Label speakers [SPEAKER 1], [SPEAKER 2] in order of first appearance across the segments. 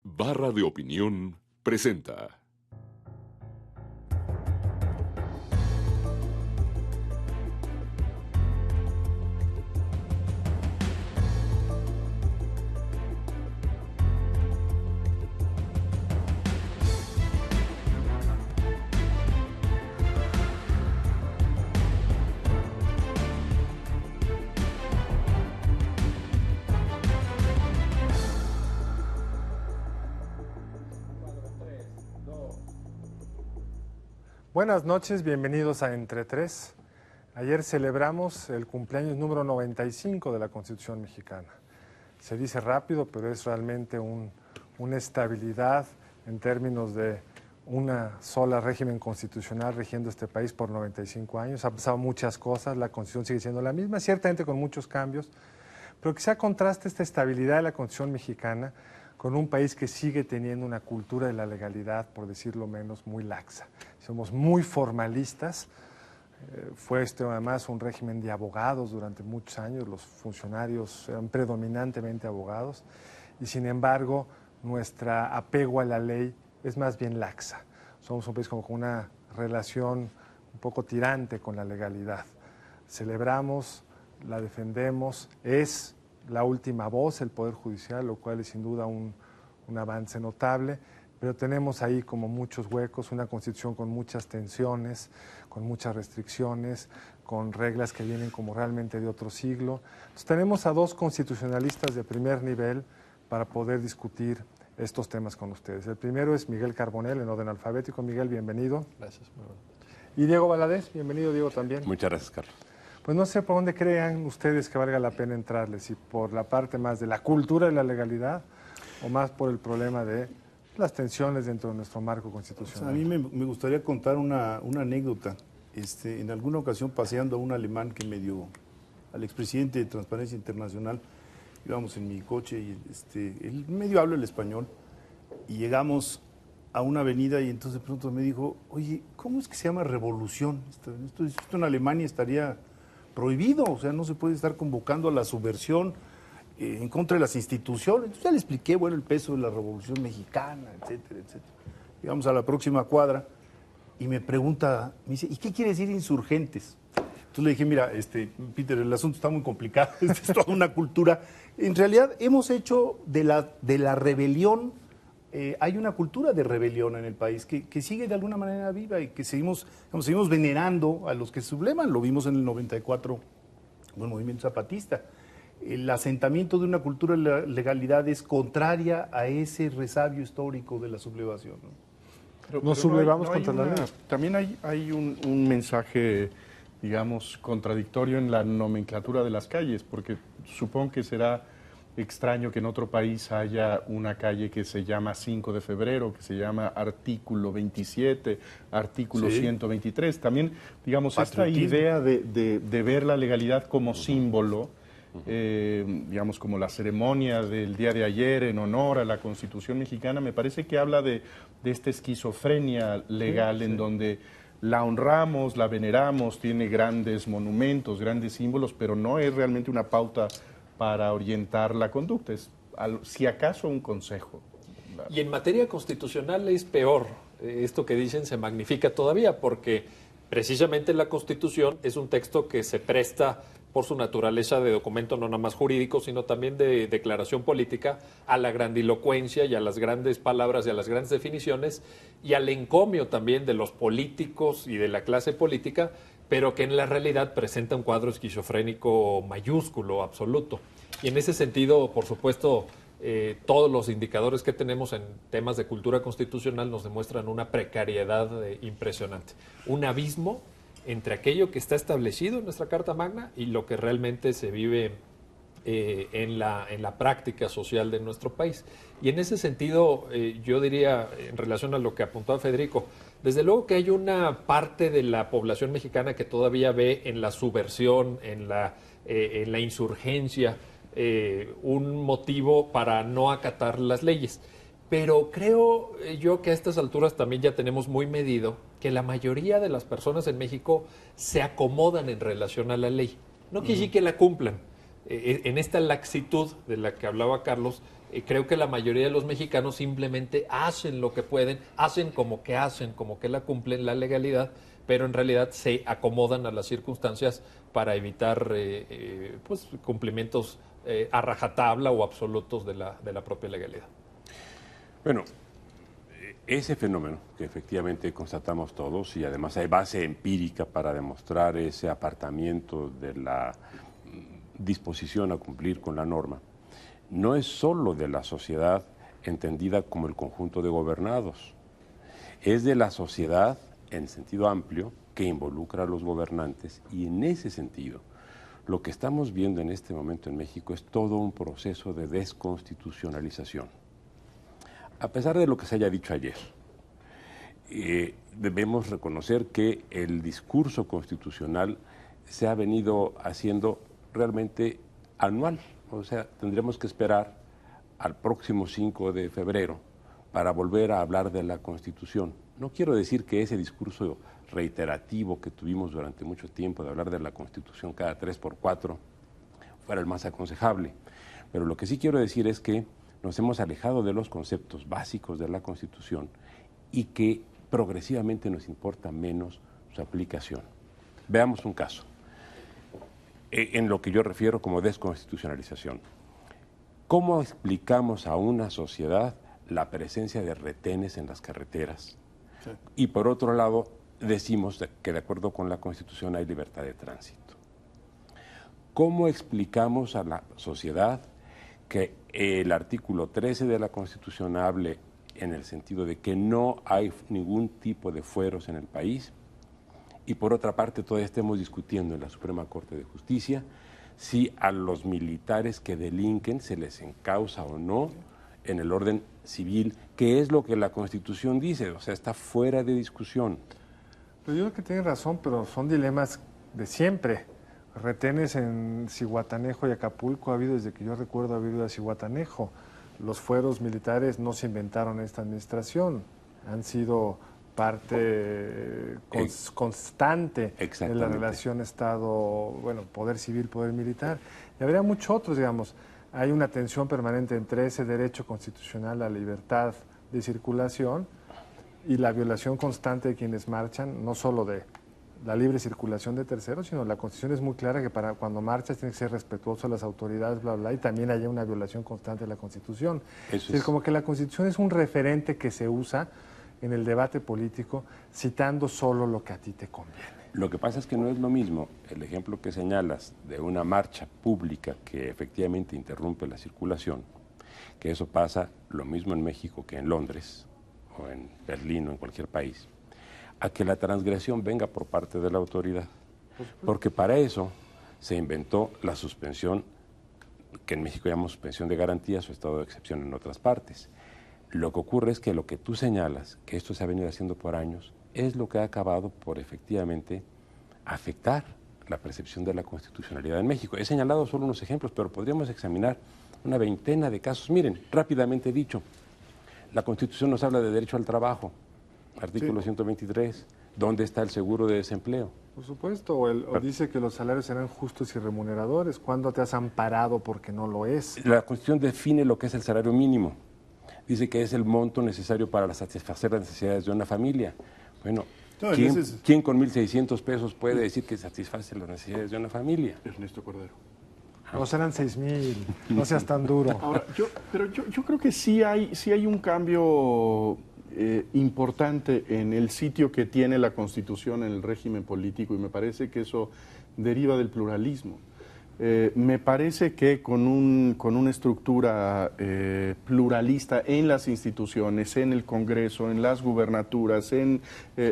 [SPEAKER 1] Barra de Opinión presenta.
[SPEAKER 2] Buenas noches, bienvenidos a Entre Tres. Ayer celebramos el cumpleaños número 95 de la Constitución mexicana. Se dice rápido, pero es realmente una estabilidad en términos de una sola régimen constitucional rigiendo este país por 95 años. Ha pasado muchas cosas, la Constitución sigue siendo la misma, ciertamente con muchos cambios, pero quizá contraste esta estabilidad de la Constitución mexicana con un país que sigue teniendo una cultura de la legalidad, por decirlo menos, muy laxa. Somos muy formalistas. Fue además un régimen de abogados durante muchos años, los funcionarios eran predominantemente abogados, y sin embargo nuestro apego a la ley es más bien laxa. Somos un país como con una relación un poco tirante con la legalidad. Celebramos, la defendemos, es la última voz el Poder Judicial, lo cual es sin duda un avance notable, pero tenemos ahí como muchos huecos, una Constitución con muchas tensiones, con muchas restricciones, con reglas que vienen como realmente de otro siglo. Entonces, tenemos a dos constitucionalistas de primer nivel para poder discutir estos temas con ustedes. El primero es Miguel Carbonell, en orden alfabético. Miguel, bienvenido.
[SPEAKER 3] Gracias. Muy buenas noches.
[SPEAKER 2] Y Diego Valadez, bienvenido, Diego, también.
[SPEAKER 3] Muchas gracias, Carlos.
[SPEAKER 2] Pues no sé por dónde crean ustedes que valga la pena entrarles, si por la parte más de la cultura de la legalidad o más por el problema de las tensiones dentro de nuestro marco constitucional.
[SPEAKER 4] A mí me gustaría contar una anécdota. En alguna ocasión, paseando a un alemán que me dio, al expresidente de Transparencia Internacional, íbamos en mi coche y él medio habla el español, y llegamos a una avenida y entonces de pronto me dijo, oye, ¿cómo es que se llama revolución? Esto en Alemania estaría prohibido, o sea, no se puede estar convocando a la subversión en contra de las instituciones. Entonces ya le expliqué, bueno, el peso de la Revolución Mexicana, etcétera, etcétera. Llegamos a la próxima cuadra y me pregunta, me dice, ¿y qué quiere decir insurgentes? Entonces le dije, mira, Peter, el asunto está muy complicado, es toda una cultura. En realidad hemos hecho de la rebelión, hay una cultura de rebelión en el país que sigue de alguna manera viva y que seguimos venerando a los que sublevan. Lo vimos en el 94 con el movimiento zapatista. El asentamiento de una cultura de la legalidad es contraria a ese resabio histórico de la sublevación, ¿no?
[SPEAKER 2] Nos sublevamos contra la ley.
[SPEAKER 3] También hay un mensaje, digamos, contradictorio en la nomenclatura de las calles, porque supongo que será extraño que en otro país haya una calle que se llama 5 de febrero, que se llama artículo 27, artículo 123. También, digamos, esta idea de ver la legalidad como símbolo, digamos, como la ceremonia del día de ayer en honor a la Constitución mexicana, me parece que habla de esta esquizofrenia legal en donde la honramos, la veneramos, tiene grandes monumentos, grandes símbolos, pero no es realmente una pauta para orientar la conducta, es si acaso un consejo.
[SPEAKER 5] Y en materia constitucional es peor. Esto que dicen se magnifica todavía porque precisamente la Constitución es un texto que se presta por su naturaleza de documento no nada más jurídico, sino también de declaración política, a la grandilocuencia y a las grandes palabras y a las grandes definiciones y al encomio también de los políticos y de la clase política, pero que en la realidad presenta un cuadro esquizofrénico mayúsculo, absoluto. Y en ese sentido, por supuesto, todos los indicadores que tenemos en temas de cultura constitucional nos demuestran una precariedad impresionante, un abismo entre aquello que está establecido en nuestra Carta Magna y lo que realmente se vive en la práctica social de nuestro país. Y en ese sentido, yo diría, en relación a lo que apuntaba Federico, desde luego que hay una parte de la población mexicana que todavía ve en la subversión, en la insurgencia, un motivo para no acatar las leyes. Pero creo yo que a estas alturas también ya tenemos muy medido que la mayoría de las personas en México se acomodan en relación a la ley. No quiere decir que la cumplan. En esta laxitud de la que hablaba Carlos, Creo que la mayoría de los mexicanos simplemente hacen lo que pueden, hacen, como que la cumplen la legalidad, pero en realidad se acomodan a las circunstancias para evitar pues cumplimientos a rajatabla o absolutos de la propia legalidad.
[SPEAKER 6] Bueno, ese fenómeno que efectivamente constatamos todos, y además hay base empírica para demostrar ese apartamiento de la disposición a cumplir con la norma, no es solo de la sociedad entendida como el conjunto de gobernados, es de la sociedad en sentido amplio que involucra a los gobernantes, y en ese sentido lo que estamos viendo en este momento en México es todo un proceso de desconstitucionalización. A pesar de lo que se haya dicho ayer, debemos reconocer que el discurso constitucional se ha venido haciendo realmente anual. O sea, tendremos que esperar al próximo 5 de febrero para volver a hablar de la Constitución. No quiero decir que ese discurso reiterativo que tuvimos durante mucho tiempo de hablar de la Constitución cada 3x4 fuera el más aconsejable, pero lo que sí quiero decir es que nos hemos alejado de los conceptos básicos de la Constitución y que progresivamente nos importa menos su aplicación. Veamos un caso. En lo que yo refiero como desconstitucionalización. ¿Cómo explicamos a una sociedad la presencia de retenes en las carreteras? Sí. Y por otro lado, decimos que de acuerdo con la Constitución hay libertad de tránsito. ¿Cómo explicamos a la sociedad que el artículo 13 de la Constitución hable en el sentido de que no hay ningún tipo de fueros en el país? Y por otra parte, todavía estemos discutiendo en la Suprema Corte de Justicia si a los militares que delinquen se les encausa o no en el orden civil, que es lo que la Constitución dice, o sea, está fuera de discusión.
[SPEAKER 2] Pero yo creo que tienen razón, pero son dilemas de siempre. Retenes en Zihuatanejo y Acapulco ha habido desde que yo recuerdo haber ido a Zihuatanejo. Los fueros militares no se inventaron en esta administración, han sido parte constante de la relación Estado, bueno, poder civil, poder militar. Y habría muchos otros, digamos. Hay una tensión permanente entre ese derecho constitucional a la libertad de circulación y la violación constante de quienes marchan, no solo de la libre circulación de terceros, sino la Constitución es muy clara que para cuando marchas tienes que ser respetuoso a las autoridades, bla, bla, y también hay una violación constante de la Constitución. Es decir, como que la Constitución es un referente que se usa en el debate político, citando solo lo que a ti te conviene.
[SPEAKER 6] Lo que pasa es que no es lo mismo el ejemplo que señalas de una marcha pública que efectivamente interrumpe la circulación, que eso pasa lo mismo en México que en Londres, o en Berlín o en cualquier país, a que la transgresión venga por parte de la autoridad. Porque para eso se inventó la suspensión, que en México llamamos suspensión de garantías o estado de excepción en otras partes. Lo que ocurre es que lo que tú señalas, que esto se ha venido haciendo por años, es lo que ha acabado por efectivamente afectar la percepción de la constitucionalidad en México. He señalado solo unos ejemplos, pero podríamos examinar una veintena de casos. Miren, rápidamente dicho, la Constitución nos habla de derecho al trabajo, artículo 123, ¿dónde está el seguro de desempleo?
[SPEAKER 2] Por supuesto, o dice que los salarios serán justos y remuneradores. ¿Cuándo te has amparado porque no lo es?
[SPEAKER 6] La Constitución define lo que es el salario mínimo. Dice que es el monto necesario para satisfacer las necesidades de una familia. Bueno, ¿quién con 1,600 pesos puede decir que satisface las necesidades de una familia?
[SPEAKER 3] Ernesto Cordero.
[SPEAKER 2] No serán 6,000, no seas tan duro.
[SPEAKER 3] Ahora, yo creo que sí hay un cambio importante en el sitio que tiene la Constitución en el régimen político, y me parece que eso deriva del pluralismo. Me parece que con una estructura pluralista en las instituciones, en el Congreso, en las gubernaturas, en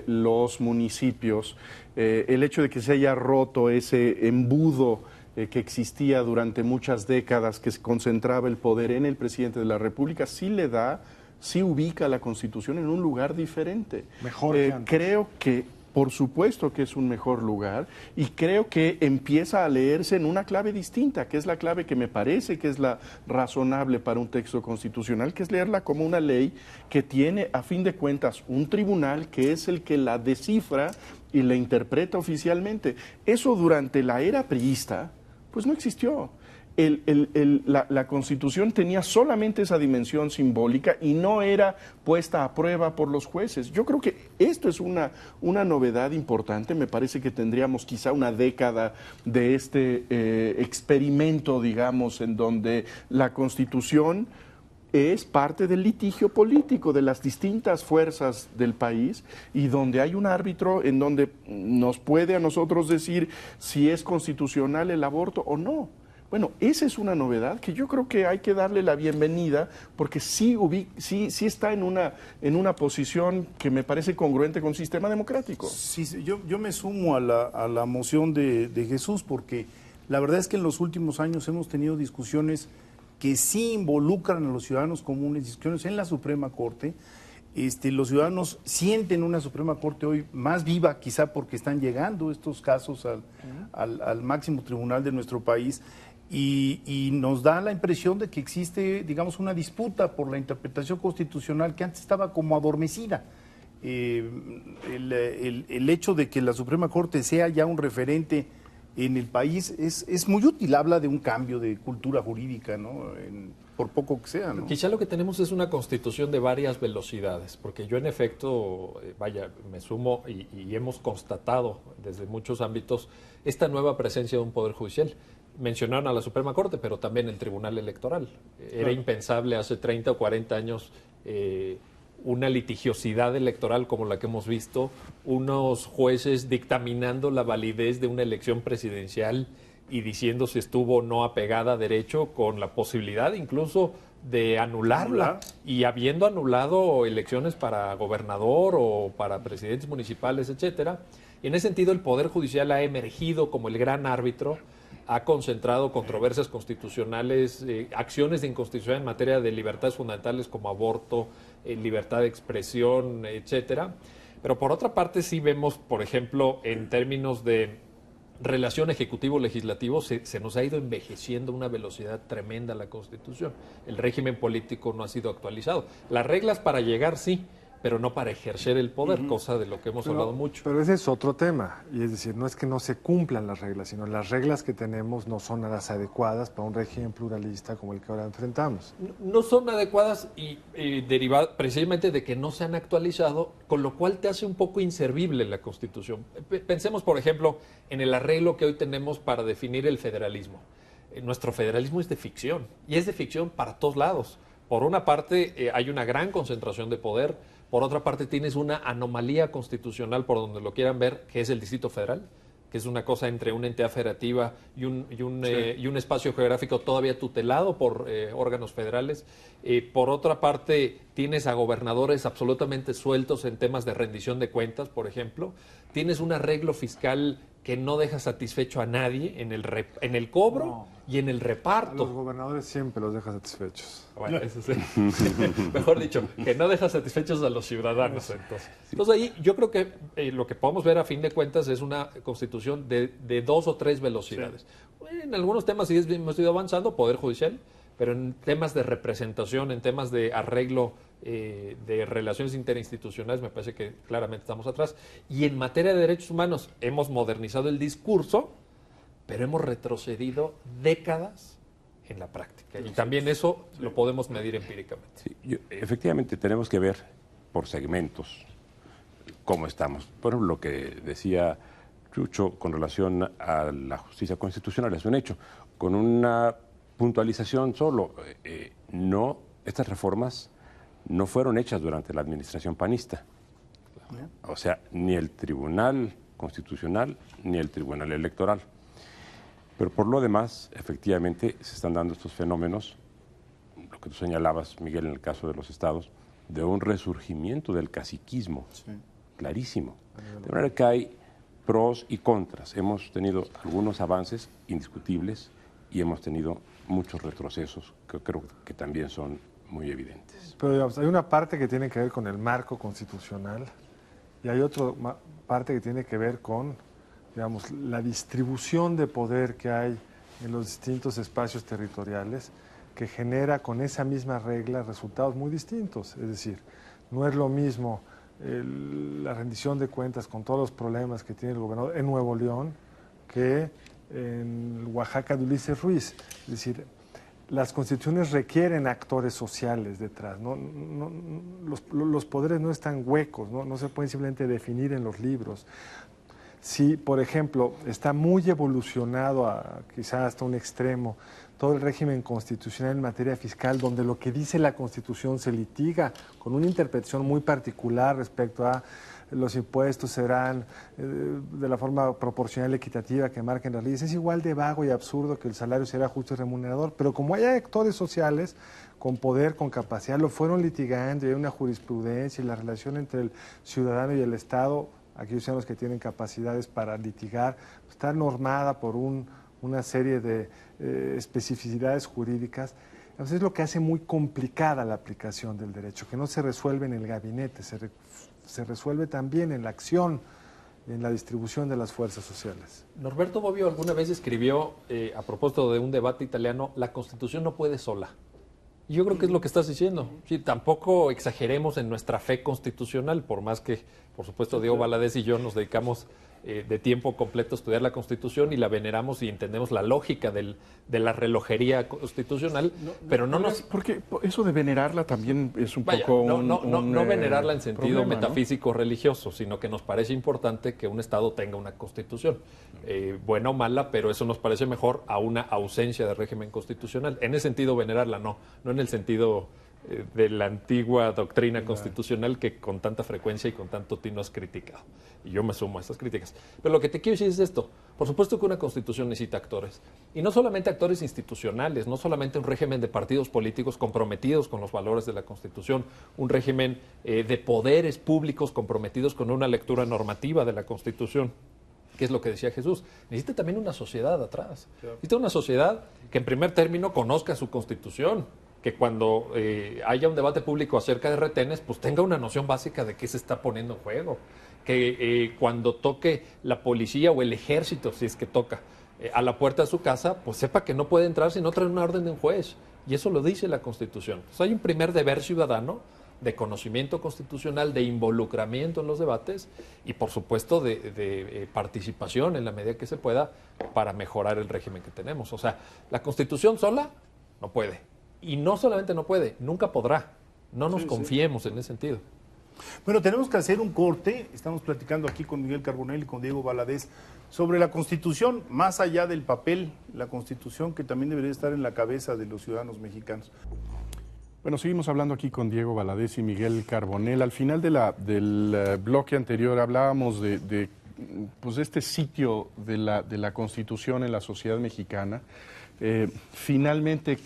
[SPEAKER 3] los municipios, el hecho de que se haya roto ese embudo que existía durante muchas décadas, que se concentraba el poder en el presidente de la República, sí ubica a la Constitución en un lugar diferente.
[SPEAKER 2] Mejor que antes.
[SPEAKER 3] Creo que por supuesto que es un mejor lugar, y creo que empieza a leerse en una clave distinta, que es la clave que me parece que es la razonable para un texto constitucional, que es leerla como una ley que tiene, a fin de cuentas, un tribunal que es el que la descifra y la interpreta oficialmente. Eso durante la era priista, pues no existió. la Constitución tenía solamente esa dimensión simbólica y no era puesta a prueba por los jueces. Yo creo que esto es una novedad importante. Me parece que tendríamos quizá una década de este experimento, digamos, en donde la Constitución es parte del litigio político de las distintas fuerzas del país y donde hay un árbitro en donde nos puede a nosotros decir si es constitucional el aborto o no. Bueno, esa es una novedad que yo creo que hay que darle la bienvenida porque sí está en una posición que me parece congruente con el sistema democrático.
[SPEAKER 4] Sí, yo me sumo a la moción de Jesús porque la verdad es que en los últimos años hemos tenido discusiones que sí involucran a los ciudadanos comunes, discusiones en la Suprema Corte. Los ciudadanos sienten una Suprema Corte hoy más viva, quizá porque están llegando estos casos al máximo tribunal de nuestro país, y nos da la impresión de que existe, digamos, una disputa por la interpretación constitucional que antes estaba como adormecida. El hecho de que la Suprema Corte sea ya un referente en el país es muy útil, habla de un cambio de cultura jurídica, ¿no? Por poco que sea, ¿no?
[SPEAKER 5] Quizá lo que tenemos es una constitución de varias velocidades, porque yo en efecto, me sumo y hemos constatado desde muchos ámbitos esta nueva presencia de un Poder Judicial. Mencionaron a la Suprema Corte, pero también el Tribunal Electoral. Era impensable hace 30 o 40 años una litigiosidad electoral como la que hemos visto, unos jueces dictaminando la validez de una elección presidencial y diciendo si estuvo o no apegada a derecho, con la posibilidad incluso de anularla, y habiendo anulado elecciones para gobernador o para presidentes municipales, etcétera. Y en ese sentido el Poder Judicial ha emergido como el gran árbitro, ha concentrado controversias constitucionales, acciones de inconstitucionalidad en materia de libertades fundamentales como aborto, libertad de expresión, etcétera. Pero por otra parte sí vemos, por ejemplo, en términos de relación ejecutivo-legislativo, se nos ha ido envejeciendo a una velocidad tremenda la Constitución. El régimen político no ha sido actualizado. Las reglas para llegar sí, pero no para ejercer el poder, cosa de lo que hemos hablado mucho.
[SPEAKER 2] Pero ese es otro tema, y es decir, no es que no se cumplan las reglas, sino las reglas que tenemos no son las adecuadas para un régimen pluralista como el que ahora enfrentamos.
[SPEAKER 5] No son adecuadas y derivadas precisamente de que no se han actualizado, con lo cual te hace un poco inservible la Constitución. Pensemos, por ejemplo, en el arreglo que hoy tenemos para definir el federalismo. Nuestro federalismo es de ficción, y es de ficción para todos lados. Por una parte, hay una gran concentración de poder. Por otra parte, tienes una anomalía constitucional, por donde lo quieran ver, que es el Distrito Federal, que es una cosa entre una entidad federativa y un espacio geográfico todavía tutelado por órganos federales. Por otra parte, tienes a gobernadores absolutamente sueltos en temas de rendición de cuentas, por ejemplo. Tienes un arreglo fiscal que no deja satisfecho a nadie en el cobro y en el reparto.
[SPEAKER 2] A los gobernadores siempre los deja satisfechos.
[SPEAKER 5] Bueno, eso sí. Mejor dicho, que no deja satisfechos a los ciudadanos. Entonces ahí yo creo que lo que podemos ver a fin de cuentas es una constitución de 2 o 3 velocidades. Sí. En algunos temas sí hemos ido avanzando, Poder Judicial, pero en temas de representación, en temas de arreglo de relaciones interinstitucionales, me parece que claramente estamos atrás. Y en materia de derechos humanos hemos modernizado el discurso, pero hemos retrocedido décadas en la práctica. Y también eso lo podemos medir empíricamente.
[SPEAKER 6] Sí, efectivamente tenemos que ver por segmentos cómo estamos. Por ejemplo, lo que decía Chucho con relación a la justicia constitucional es un hecho. Con una puntualización solo, estas reformas no fueron hechas durante la administración panista. O sea, ni el Tribunal Constitucional ni el Tribunal Electoral. Pero por lo demás, efectivamente, se están dando estos fenómenos, lo que tú señalabas, Miguel, en el caso de los estados, de un resurgimiento del caciquismo, clarísimo. De manera que hay pros y contras. Hemos tenido algunos avances indiscutibles y hemos tenido muchos retrocesos que creo que también son muy evidentes.
[SPEAKER 2] Pero digamos, hay una parte que tiene que ver con el marco constitucional y hay otra parte que tiene que ver con, digamos, la distribución de poder que hay en los distintos espacios territoriales que genera con esa misma regla resultados muy distintos. Es decir, no es lo mismo la rendición de cuentas con todos los problemas que tiene el gobernador en Nuevo León que en Oaxaca de Ulises Ruiz. Es decir, las constituciones requieren actores sociales detrás. Los poderes no están huecos, no se pueden simplemente definir en los libros. Si, por ejemplo, está muy evolucionado, quizás hasta un extremo, todo el régimen constitucional en materia fiscal, donde lo que dice la Constitución se litiga con una interpretación muy particular respecto a los impuestos serán de la forma proporcional y equitativa que marquen las leyes. Es igual de vago y absurdo que el salario será justo y remunerador, pero como hay actores sociales con poder, con capacidad, lo fueron litigando y hay una jurisprudencia y la relación entre el ciudadano y el Estado, aquellos ciudadanos que tienen capacidades para litigar, está normada por una serie de especificidades jurídicas. Entonces es lo que hace muy complicada la aplicación del derecho, que no se resuelve en el gabinete, se resuelve también en la acción, en la distribución de las fuerzas sociales.
[SPEAKER 5] Norberto Bobbio alguna vez escribió, a propósito de un debate italiano, la Constitución no puede sola. Y yo creo que es lo que estás diciendo. Sí, tampoco exageremos en nuestra fe constitucional, por más que, por supuesto, Diego Valadez y yo nos dedicamos de tiempo completo a estudiar la Constitución y la veneramos y entendemos la lógica de la relojería constitucional, pero no nos...
[SPEAKER 3] Porque eso de venerarla también es un
[SPEAKER 5] Vaya,
[SPEAKER 3] poco
[SPEAKER 5] no venerarla en sentido
[SPEAKER 3] problema,
[SPEAKER 5] metafísico religioso, sino que nos parece importante que un Estado tenga una Constitución, buena o mala, pero eso nos parece mejor a una ausencia de régimen constitucional. En ese sentido, venerarla no en el sentido de la antigua doctrina constitucional que con tanta frecuencia y con tanto tino has criticado. Y yo me sumo a esas críticas. Pero lo que te quiero decir es esto. Por supuesto que una constitución necesita actores. Y no solamente actores institucionales, no solamente un régimen de partidos políticos comprometidos con los valores de la Constitución, un régimen de poderes públicos comprometidos con una lectura normativa de la Constitución, que es lo que decía Jesús. Necesita también una sociedad atrás. Necesita una sociedad que en primer término conozca su Constitución, que cuando haya un debate público acerca de retenes, pues tenga una noción básica de qué se está poniendo en juego. Que cuando toque la policía o el ejército, si es que toca, a la puerta de su casa, pues sepa que no puede entrar si no trae una orden de un juez. Y eso lo dice la Constitución. Entonces hay un primer deber ciudadano de conocimiento constitucional, de involucramiento en los debates y, por supuesto, de participación en la medida que se pueda para mejorar el régimen que tenemos. O sea, la Constitución sola no puede. Y no solamente no puede, nunca podrá. No nos confiemos en ese sentido.
[SPEAKER 4] Bueno, tenemos que hacer un corte. Estamos platicando aquí con Miguel Carbonell y con Diego Valadez sobre la Constitución, más allá del papel, la Constitución que también debería estar en la cabeza de los ciudadanos mexicanos.
[SPEAKER 3] Bueno, seguimos hablando aquí con Diego Valadez y Miguel Carbonell. Al final del bloque anterior hablábamos de este sitio de la Constitución en la sociedad mexicana. Finalmente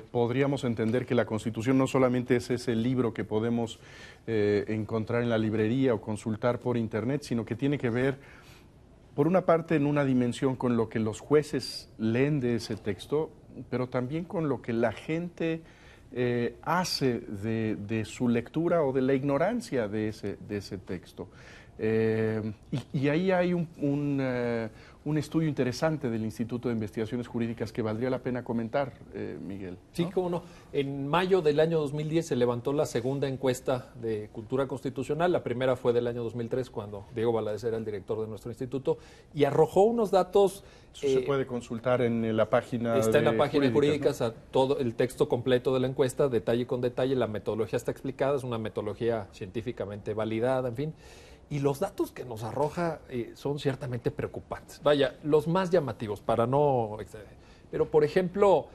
[SPEAKER 3] podríamos entender que la Constitución no solamente es ese libro que podemos encontrar en la librería o consultar por internet, sino que tiene que ver, por una parte, en una dimensión con lo que los jueces leen de ese texto, pero también con lo que la gente hace de su lectura o de la ignorancia de ese texto. Y ahí hay un estudio interesante del Instituto de Investigaciones Jurídicas que valdría la pena comentar, Miguel, ¿no?
[SPEAKER 5] Sí, cómo no. En mayo del año 2010 se levantó la segunda encuesta de cultura constitucional. La primera fue del año 2003, cuando Diego Valadez era el director de nuestro instituto, y arrojó unos datos...
[SPEAKER 3] Eso se puede consultar en la página
[SPEAKER 5] Está en la página de Jurídicas,
[SPEAKER 3] ¿no?
[SPEAKER 5] a todo el texto completo de la encuesta, detalle con detalle. La metodología está explicada, es una metodología científicamente validada, en fin. Y los datos que nos arroja son ciertamente preocupantes. Vaya, los más llamativos, para no exceder. Pero, por ejemplo,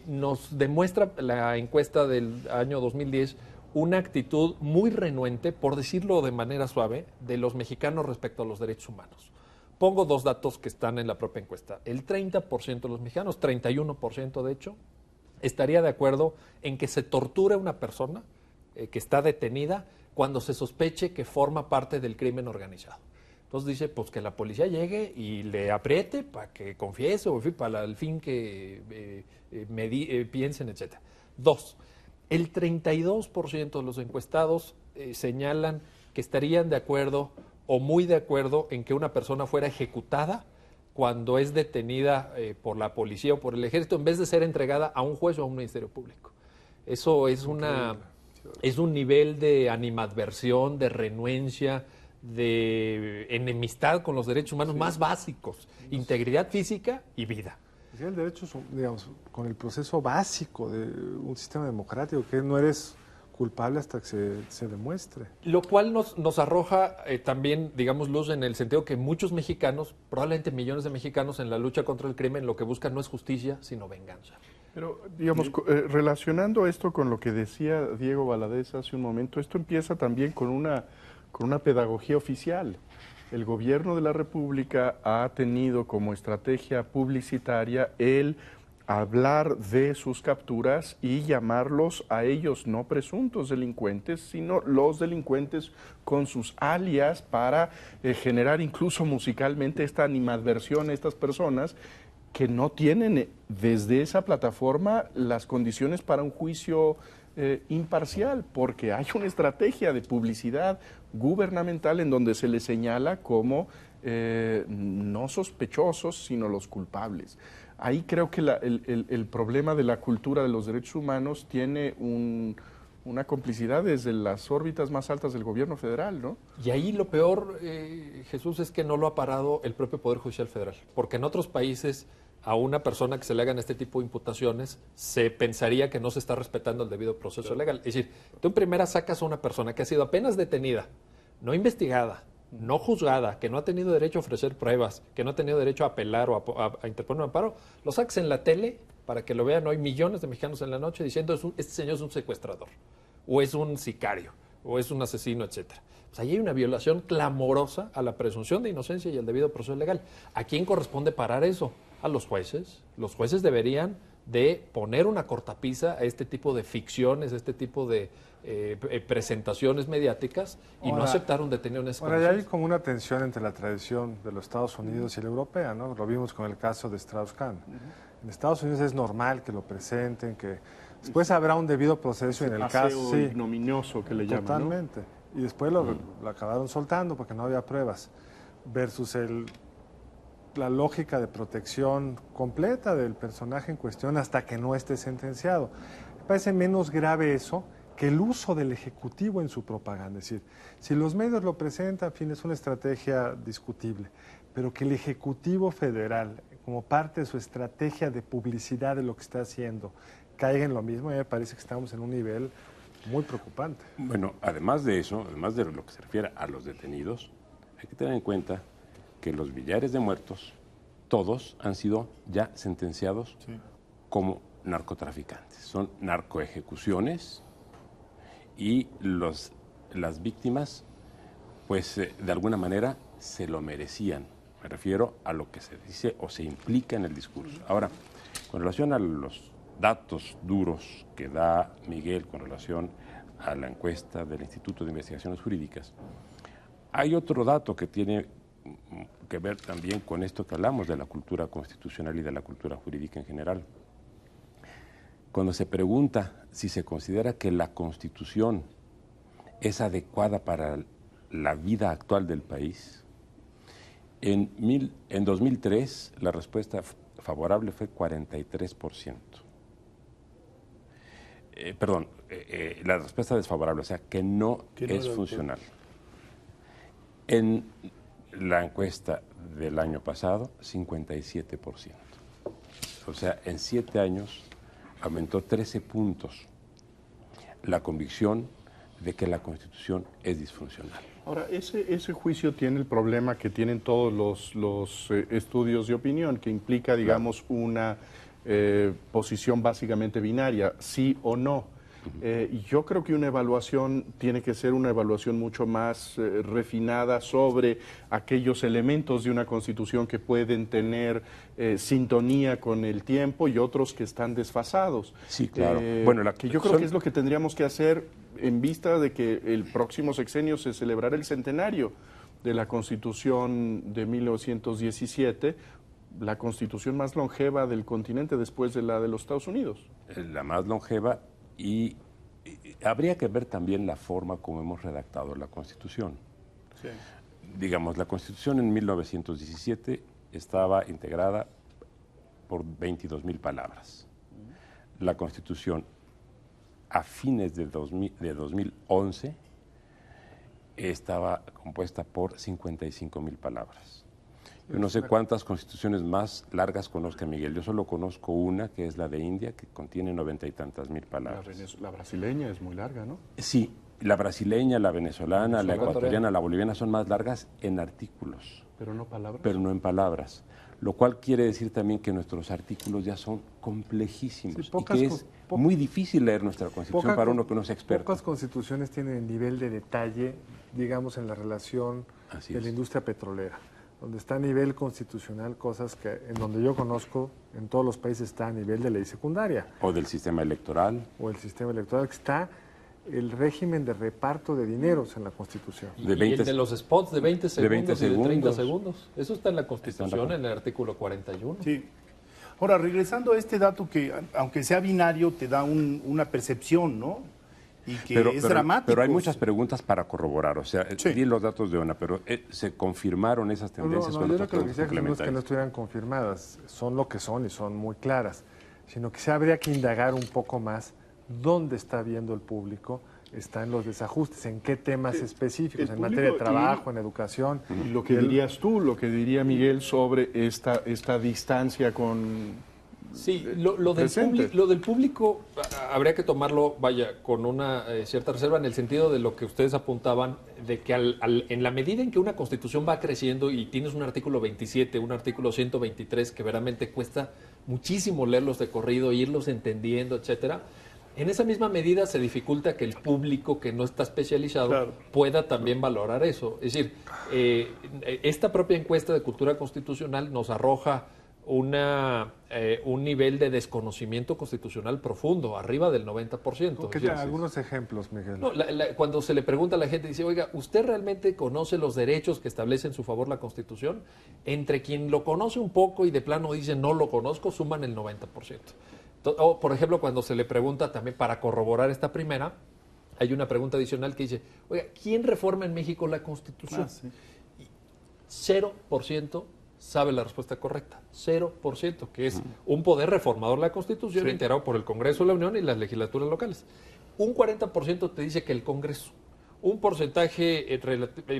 [SPEAKER 5] nos demuestra la encuesta del año 2010 una actitud muy renuente, por decirlo de manera suave, de los mexicanos respecto a los derechos humanos. Pongo dos datos que están en la propia encuesta. El 30% de los mexicanos, 31% de hecho, estaría de acuerdo en que se torture a una persona que está detenida cuando se sospeche que forma parte del crimen organizado. Entonces dice, pues que la policía llegue y le apriete para que confiese o para el fin que piensen, etc. Dos, el 32% de los encuestados señalan que estarían de acuerdo o muy de acuerdo en que una persona fuera ejecutada cuando es detenida por la policía o por el ejército, en vez de ser entregada a un juez o a un ministerio público. Eso es un nivel de animadversión, de renuencia, de enemistad con los derechos humanos más básicos, integridad física y vida.
[SPEAKER 2] Sí, el derecho, digamos, con el proceso básico de un sistema democrático, que no eres culpable hasta que se demuestre.
[SPEAKER 5] Lo cual nos arroja también, digamos, luz en el sentido que muchos mexicanos, probablemente millones de mexicanos en la lucha contra el crimen, lo que buscan no es justicia, sino venganza.
[SPEAKER 3] Pero, digamos, relacionando esto con lo que decía Diego Valadez hace un momento, esto empieza también con una pedagogía oficial. El gobierno de la República ha tenido como estrategia publicitaria el hablar de sus capturas y llamarlos a ellos no presuntos delincuentes, sino los delincuentes con sus alias para generar incluso musicalmente esta animadversión a estas personas que no tienen desde esa plataforma las condiciones para un juicio imparcial, porque hay una estrategia de publicidad gubernamental en donde se les señala como no sospechosos, sino los culpables. Ahí creo que el problema de la cultura de los derechos humanos tiene una complicidad desde las órbitas más altas del gobierno federal, ¿no?
[SPEAKER 5] Y ahí lo peor, Jesús, es que no lo ha parado el propio Poder Judicial Federal, porque en otros países a una persona que se le hagan este tipo de imputaciones se pensaría que no se está respetando el debido proceso legal. Es decir, tú en primera sacas a una persona que ha sido apenas detenida, no investigada, no juzgada, que no ha tenido derecho a ofrecer pruebas, que no ha tenido derecho a apelar o a interponer un amparo, lo sacas en la tele para que lo vean hoy millones de mexicanos en la noche diciendo este señor es un secuestrador, o es un sicario, o es un asesino, etcétera. Pues ahí hay una violación clamorosa a la presunción de inocencia y al debido proceso legal. ¿A quién corresponde parar eso? A los jueces. Los jueces deberían de poner una cortapisa a este tipo de ficciones, a este tipo de presentaciones mediáticas y no aceptar un detenido en esas
[SPEAKER 2] condiciones. Ahora,
[SPEAKER 5] condiciones.
[SPEAKER 2] hay como una tensión entre la tradición de los Estados Unidos y la europea, ¿no? Lo vimos con el caso de Strauss-Kahn. En Estados Unidos es normal que lo presenten, que después habrá un debido proceso en el caso
[SPEAKER 3] ignominioso que le llaman,
[SPEAKER 2] totalmente. ¿No? Y después lo acabaron soltando porque no había pruebas. Versus la lógica de protección completa del personaje en cuestión hasta que no esté sentenciado. Me parece menos grave eso que el uso del Ejecutivo en su propaganda. Es decir, si los medios lo presentan, en fin, es una estrategia discutible, pero que el Ejecutivo Federal, como parte de su estrategia de publicidad de lo que está haciendo, caiga en lo mismo, a mí me parece que estamos en un nivel muy preocupante.
[SPEAKER 6] Bueno, además de eso, además de lo que se refiere a los detenidos, hay que tener en cuenta que los millares de muertos, todos han sido ya sentenciados como narcotraficantes. Son narcoejecuciones y las víctimas, pues de alguna manera se lo merecían. Me refiero a lo que se dice o se implica en el discurso. Ahora, con relación a los datos duros que da Miguel con relación a la encuesta del Instituto de Investigaciones Jurídicas, hay otro dato que tiene que ver también con esto que hablamos de la cultura constitucional y de la cultura jurídica en general. Cuando se pregunta si se considera que la Constitución es adecuada para la vida actual del país, en 2003 la respuesta favorable fue 43%. La respuesta desfavorable, o sea, que no es funcional. En la encuesta del año pasado, 57%. O sea, en 7 años aumentó 13 puntos la convicción de que la Constitución es disfuncional.
[SPEAKER 3] Ahora, ese juicio tiene el problema que tienen todos los estudios de opinión, que implica, digamos, una posición básicamente binaria, sí o no. Y yo creo que una evaluación tiene que ser una evaluación mucho más refinada sobre aquellos elementos de una Constitución que pueden tener sintonía con el tiempo y otros que están desfasados.
[SPEAKER 6] Sí, claro.
[SPEAKER 3] Que yo creo que es lo que tendríamos que hacer en vista de que el próximo sexenio se celebrará el centenario de la Constitución de 1917, la Constitución más longeva del continente después de la de los Estados Unidos.
[SPEAKER 6] La más longeva. Y habría que ver también la forma como hemos redactado la Constitución. Sí. Digamos, la Constitución en 1917 estaba integrada por 22,000 palabras. La Constitución a fines de 2011 estaba compuesta por 55,000 palabras. Yo no sé cuántas constituciones más largas conozca Miguel. Yo solo conozco una, que es la de India, que contiene 90 y tantas mil palabras.
[SPEAKER 3] La brasileña es muy larga, ¿no?
[SPEAKER 6] Sí, la brasileña, la venezolana, la ecuatoriana, la boliviana son más largas en artículos.
[SPEAKER 3] Pero no palabras.
[SPEAKER 6] Pero no en palabras. Lo cual quiere decir también que nuestros artículos ya son complejísimos,
[SPEAKER 2] Sí,
[SPEAKER 6] y que es muy difícil leer nuestra Constitución para uno que no sea experto.
[SPEAKER 2] Pocas constituciones tienen el nivel de detalle, digamos, en la relación de la industria petrolera, donde está a nivel constitucional cosas que en donde yo conozco en todos los países está a nivel de ley secundaria.
[SPEAKER 6] O del sistema electoral.
[SPEAKER 2] O el sistema electoral, que está el régimen de reparto de dineros en la Constitución.
[SPEAKER 5] Y el de los spots de 20 segundos, y de 30 segundos. Eso está en la Constitución, en el artículo 41.
[SPEAKER 4] Sí. Ahora, regresando a este dato que, aunque sea binario, te da una percepción, ¿no? Y que es dramático.
[SPEAKER 6] Pero hay muchas preguntas para corroborar. O sea,
[SPEAKER 4] sí,
[SPEAKER 6] di los datos de una, pero ¿se confirmaron esas tendencias?
[SPEAKER 2] No, yo creo que lo que decía no es que no estuvieran confirmadas, son lo que son y son muy claras, sino que se habría que indagar un poco más dónde está viendo el público, está en los desajustes, en qué temas específicos, en materia de trabajo, en educación.
[SPEAKER 3] Y lo que dirías tú, lo que diría Miguel sobre esta distancia con...
[SPEAKER 5] Sí, lo del público habría que tomarlo, vaya, con una cierta reserva en el sentido de lo que ustedes apuntaban, de que en la medida en que una Constitución va creciendo y tienes un artículo 27, un artículo 123, que verdaderamente cuesta muchísimo leerlos de corrido, irlos entendiendo, etcétera, en esa misma medida se dificulta que el público que no está especializado pueda también valorar eso. Es decir, esta propia encuesta de cultura constitucional nos arroja un nivel de desconocimiento constitucional profundo, arriba del 90%.
[SPEAKER 2] ¿Qué tal? Algunos ejemplos, Miguel.
[SPEAKER 5] No, cuando se le pregunta a la gente, dice, oiga, ¿usted realmente conoce los derechos que establece en su favor la Constitución? Entre quien lo conoce un poco y de plano dice no lo conozco, suman el 90%. O, por ejemplo, cuando se le pregunta también, para corroborar esta primera, hay una pregunta adicional que dice, oiga, ¿quién reforma en México la Constitución?
[SPEAKER 4] Sí.
[SPEAKER 5] 0% sabe la respuesta correcta, 0%, que es un poder reformador de la Constitución integrado por el Congreso de la Unión y las legislaturas locales. Un 40% te dice que el Congreso. Un porcentaje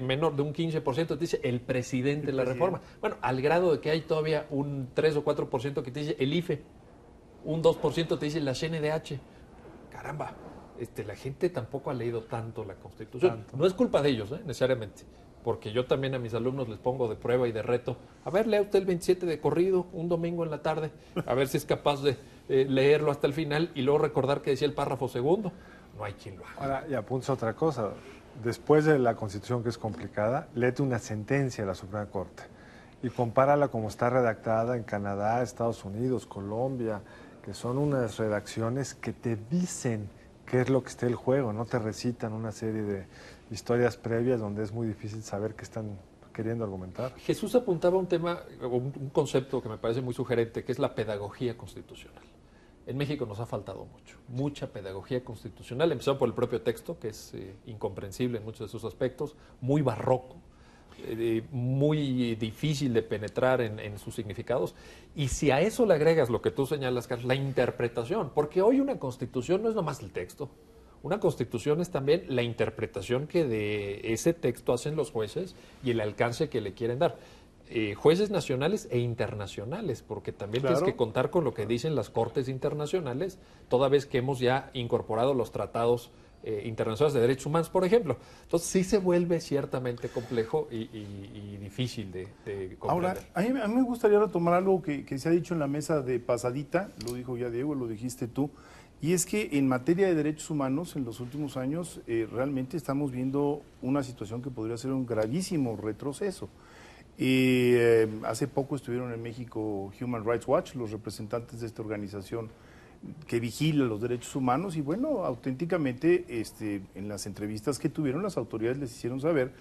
[SPEAKER 5] menor de un 15% te dice el presidente de la reforma. Bueno, al grado de que hay todavía un 3 o 4% que te dice el IFE. Un 2% te dice la CNDH. Caramba, la gente tampoco ha leído tanto la Constitución. No es culpa de ellos, necesariamente. Porque yo también a mis alumnos les pongo de prueba y de reto. A ver, lea usted el 27 de corrido, un domingo en la tarde, a ver si es capaz de leerlo hasta el final y luego recordar que decía el párrafo segundo. No hay quien lo haga.
[SPEAKER 2] Ahora, y apunta otra cosa. Después de la Constitución, que es complicada, léete una sentencia de la Suprema Corte y compárala como está redactada en Canadá, Estados Unidos, Colombia, que son unas redacciones que te dicen qué es lo que está en el juego, no te recitan una serie de historias previas donde es muy difícil saber qué están queriendo argumentar.
[SPEAKER 5] Jesús apuntaba un tema, un concepto que me parece muy sugerente, que es la pedagogía constitucional. En México nos ha faltado mucha pedagogía constitucional, empezando por el propio texto, que es incomprensible en muchos de sus aspectos, muy barroco, muy difícil de penetrar en sus significados. Y si a eso le agregas lo que tú señalas, Carlos, la interpretación, porque hoy una constitución no es nomás el texto. Una constitución es también la interpretación que de ese texto hacen los jueces y el alcance que le quieren dar. Jueces nacionales e internacionales, porque también tienes que contar con lo que dicen las cortes internacionales, toda vez que hemos ya incorporado los tratados internacionales de derechos humanos, por ejemplo. Entonces sí se vuelve ciertamente complejo y difícil de comprender.
[SPEAKER 4] Ahora, a mí me gustaría retomar algo que se ha dicho en la mesa de pasadita, lo dijo ya Diego, lo dijiste tú, y es que en materia de derechos humanos en los últimos años realmente estamos viendo una situación que podría ser un gravísimo retroceso. Hace poco estuvieron en México Human Rights Watch, los representantes de esta organización que vigila los derechos humanos, y bueno, auténticamente en las entrevistas que tuvieron las autoridades les hicieron saber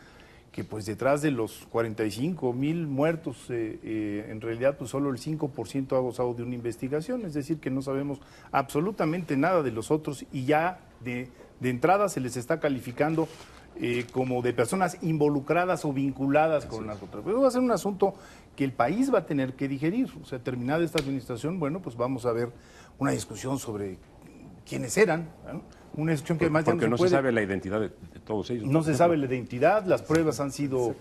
[SPEAKER 4] que pues detrás de los 45,000 muertos, en realidad pues solo el 5% ha gozado de una investigación, es decir, que no sabemos absolutamente nada de los otros y ya de entrada se les está calificando como de personas involucradas o vinculadas con las otras. Pero va a ser un asunto que el país va a tener que digerir. O sea, terminada esta administración, bueno, pues vamos a ver una discusión sobre quiénes eran, ¿no? Una institución que además ya
[SPEAKER 6] Porque no
[SPEAKER 4] puede.
[SPEAKER 6] se sabe la identidad de todos ellos.
[SPEAKER 4] No se sabe la identidad, las pruebas han sido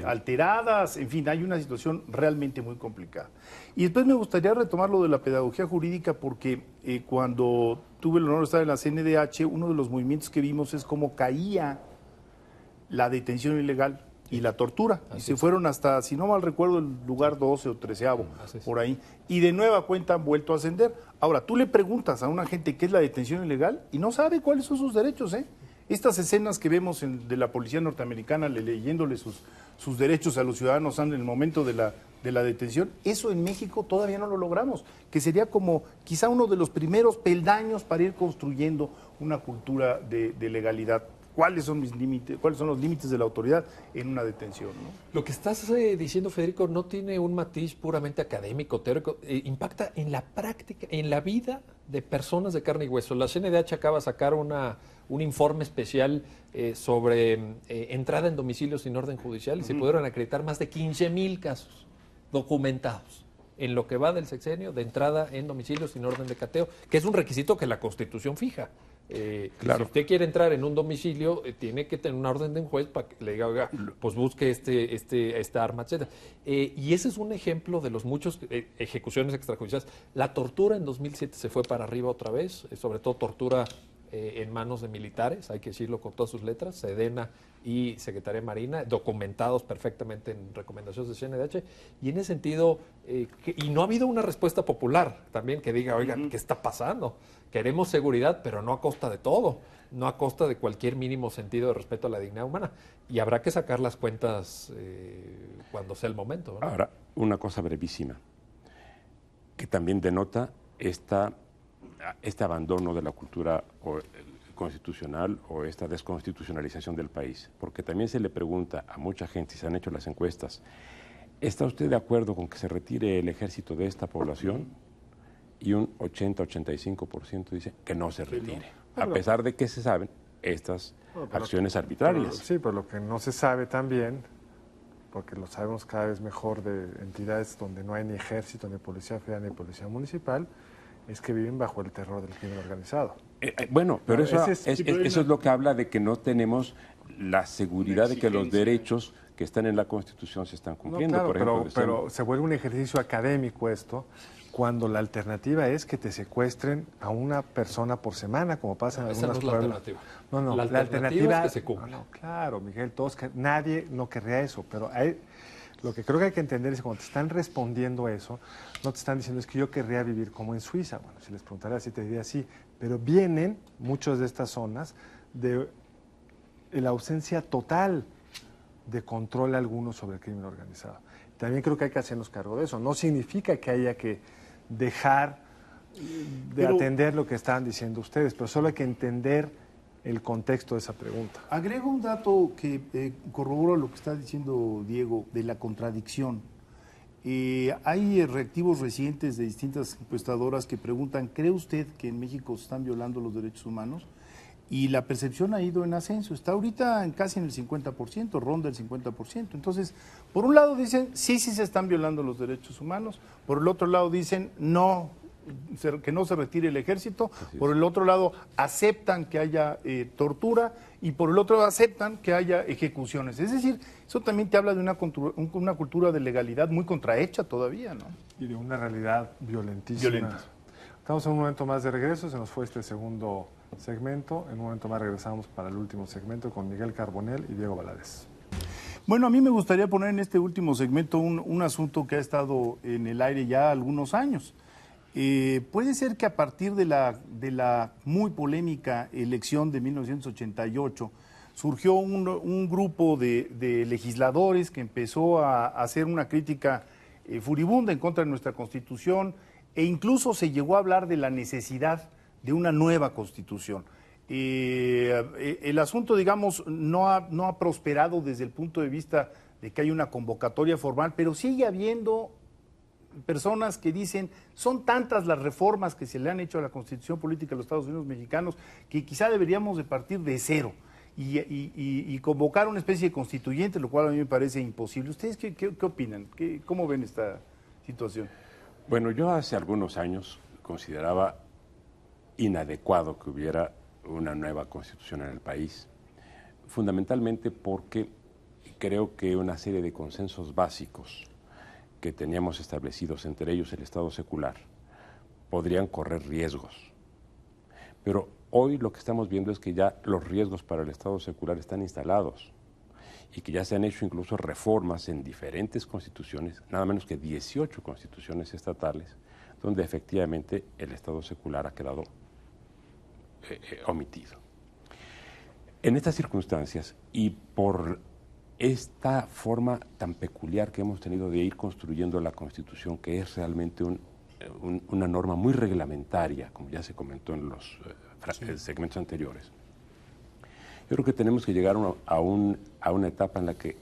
[SPEAKER 4] alteradas, en fin, hay una situación realmente muy complicada. Y después me gustaría retomar lo de la pedagogía jurídica porque cuando tuve el honor de estar en la CNDH, uno de los movimientos que vimos es cómo caía la detención ilegal y la tortura. Y se fueron hasta, si no mal recuerdo, el lugar 12 o 13º, por ahí. Y de nueva cuenta han vuelto a ascender. Ahora, tú le preguntas a una gente qué es la detención ilegal y no sabe cuáles son sus derechos, ¿eh? Estas escenas que vemos de la policía norteamericana leyéndole sus derechos a los ciudadanos en el momento de la detención, eso en México todavía no lo logramos, que sería como quizá uno de los primeros peldaños para ir construyendo una cultura de legalidad. ¿Cuáles son mis límites? ¿Cuáles son los límites de la autoridad en una detención? ¿No?
[SPEAKER 5] Lo que estás diciendo, Federico, no tiene un matiz puramente académico, teórico, impacta en la práctica, en la vida de personas de carne y hueso. La CNDH acaba de sacar un informe especial sobre entrada en domicilio sin orden judicial y se pudieron acreditar más de 15,000 casos documentados en lo que va del sexenio de entrada en domicilio sin orden de cateo, que es un requisito que la Constitución fija. Claro. Si usted quiere entrar en un domicilio, tiene que tener una orden de un juez para que le diga, oiga, pues busque esta arma, etc. Y ese es un ejemplo de los muchos ejecuciones extrajudiciales. La tortura en 2007 se fue para arriba otra vez, sobre todo tortura en manos de militares, hay que decirlo con todas sus letras, Sedena y Secretaría de Marina, documentados perfectamente en recomendaciones de CNDH, y en ese sentido, y no ha habido una respuesta popular también que diga, oigan, ¿qué está pasando? Queremos seguridad, pero no a costa de todo, no a costa de cualquier mínimo sentido de respeto a la dignidad humana, y habrá que sacar las cuentas cuando sea el momento, ¿no?
[SPEAKER 6] Ahora, una cosa brevísima, que también denota este abandono de la cultura constitucional o esta desconstitucionalización del país, porque también se le pregunta a mucha gente, y se han hecho las encuestas, ¿está usted de acuerdo con que se retire el ejército de esta población? Y un 80-85% dice que no se retire, a pesar de que se saben estas acciones arbitrarias.
[SPEAKER 2] Sí, pero lo que no se sabe también, porque lo sabemos cada vez mejor de entidades donde no hay ni ejército, ni policía federal, ni policía municipal, es que viven bajo el terror del crimen organizado.
[SPEAKER 6] Bueno, pero
[SPEAKER 2] No,
[SPEAKER 6] eso es lo que habla de que no tenemos la seguridad de que los derechos que están en la Constitución se están cumpliendo.
[SPEAKER 2] No, claro,
[SPEAKER 6] por ejemplo,
[SPEAKER 2] pero se vuelve un ejercicio académico esto, cuando la alternativa es que te secuestren a una persona por semana, como pasa en algunos pueblos.
[SPEAKER 5] Alternativa.
[SPEAKER 2] No,
[SPEAKER 5] la alternativa es que se cumpla.
[SPEAKER 2] No, claro, Miguel, nadie no querría eso, pero lo que creo que hay que entender es que cuando te están respondiendo eso, no te están diciendo es que yo querría vivir como en Suiza. Bueno, si les preguntara así, te diría sí, pero vienen muchas de estas zonas de la ausencia total de control alguno sobre el crimen organizado. También creo que hay que hacernos cargo de eso. No significa que haya que dejar de atender lo que estaban diciendo ustedes, pero solo hay que entender el contexto de esa pregunta.
[SPEAKER 4] Agrego un dato que corrobora lo que está diciendo Diego de la contradicción. Hay reactivos recientes de distintas encuestadoras que preguntan, ¿cree usted que en México se están violando los derechos humanos? Y la percepción ha ido en ascenso, está ahorita casi en el 50%, ronda el 50%. Entonces, por un lado dicen, sí se están violando los derechos humanos, por el otro lado dicen, no, que no se retire el ejército, por el otro lado aceptan que haya tortura y por el otro lado aceptan que haya ejecuciones. Es decir, eso también te habla de una cultura de legalidad muy contrahecha todavía, ¿no?
[SPEAKER 2] Y de una realidad violentísima. Estamos en un momento más de regreso, se nos fue este segundo segmento. En un momento más regresamos para el último segmento con Miguel Carbonell y Diego Valadez.
[SPEAKER 4] Bueno, a mí me gustaría poner en este último segmento un asunto que ha estado en el aire ya algunos años. Puede ser que a partir de la muy polémica elección de 1988 surgió un grupo de legisladores que empezó a hacer una crítica furibunda en contra de nuestra Constitución e incluso se llegó a hablar de la necesidad de una nueva Constitución. El asunto, digamos, no ha prosperado desde el punto de vista de que hay una convocatoria formal, pero sigue habiendo personas que dicen, son tantas las reformas que se le han hecho a la Constitución Política de los Estados Unidos mexicanos que quizá deberíamos de partir de cero y convocar una especie de constituyente, lo cual a mí me parece imposible. ¿Ustedes qué opinan? ¿Cómo ven esta situación?
[SPEAKER 6] Bueno, yo hace algunos años consideraba inadecuado que hubiera una nueva constitución en el país, fundamentalmente porque creo que una serie de consensos básicos que teníamos establecidos, entre ellos el Estado secular, podrían correr riesgos. Pero hoy lo que estamos viendo es que ya los riesgos para el Estado secular están instalados y que ya se han hecho incluso reformas en diferentes constituciones, nada menos que 18 constituciones estatales, donde efectivamente el Estado secular ha quedado omitido. En estas circunstancias y por esta forma tan peculiar que hemos tenido de ir construyendo la Constitución, que es realmente una norma muy reglamentaria, como ya se comentó en los segmentos anteriores, yo creo que tenemos que llegar a una etapa en la que